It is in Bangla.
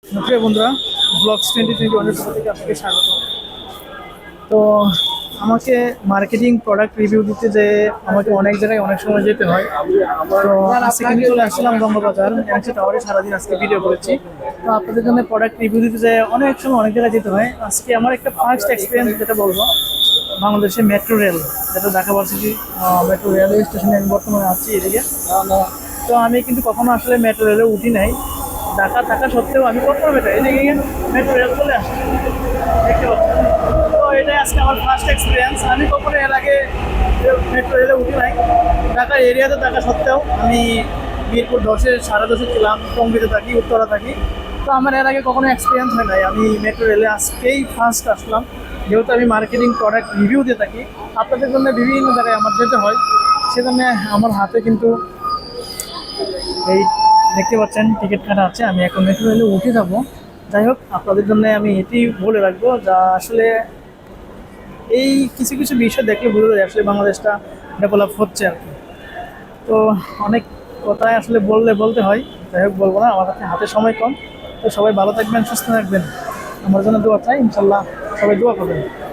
প্রিয় বন্ধুরা, ব্লগস 2021 থেকে আপনাকে স্বাগত। তো আমাকে মার্কেটিং প্রোডাক্ট রিভিউ দিতে যে আমাকে অনেক জায়গায় অনেক সময় যেতে হয়। তো আজকে কিন্তু চলে আসছিলাম বঙ্গবাজার এনসি টাওয়ারে, সারাদিন আজকে ভিডিও করেছি। তো আপনাদের জন্য প্রোডাক্ট রিভিউ দিতে যে অনেক সময় অনেক জায়গায় যেতে হয়। আজকে আমার একটা ফার্স্ট এক্সপিরিয়েন্স যেটা বলবো, বাংলাদেশে মেট্রো রেল, যেটা ঢাকা ভার্সিটি মেট্রো রেলওয়ে স্টেশনে আমি বর্তমানে আছি এদিকে। তো আমি কিন্তু কখনো আসলে মেট্রো রেলে উঠি নাই, ঢাকা থাকা সত্ত্বেও আমি কখনো এদিকে মেট্রো রেল চলে আসছি, দেখতে পাচ্ছি। তো এটাই আজকে আমার ফার্স্ট এক্সপিরিয়েন্স। আমি কখনো এর আগে মেট্রো রেলে উঠি নাই, ঢাকার এরিয়াতে থাকা সত্ত্বেও। আমি মিরপুর 10-এ 10.5 ছিলাম, টঙ্গীতে থাকি, উত্তরা থাকি। তো আমার এর আগে কখনো এক্সপিরিয়েন্স হয় নাই। আমি মেট্রো রেলে আজকেই ফার্স্ট আসলাম, যেহেতু আমি মার্কেটিং প্রোডাক্ট রিভিউ দিয়ে থাকি। আপনাদের জন্য বিভিন্ন জায়গায় আমার যেতে হয়, সেজন্য আমার হাতে কিন্তু এই দেখতে পাচ্ছেন টিকিট কাটা আছে। আমি এখন মেট্রো রেলে উঠে যাবো। যাই হোক, আপনাদের জন্য আমি এটি বলে রাখবো, যা আসলে এই কিছু কিছু বিষয় দেখলে বোঝা যায় আসলে বাংলাদেশটা ডেভেলপ হচ্ছে আর কি। তো অনেক কথাই আসলে বলতে হয়, যাই হোক বলবো না, আমার কাছে হাতে সময় কম। তো সবাই ভালো থাকবেন, সুস্থ থাকবেন, আমার জন্য দোয়া চাই। ইনশাল্লাহ সবাই দোয়া করবেন।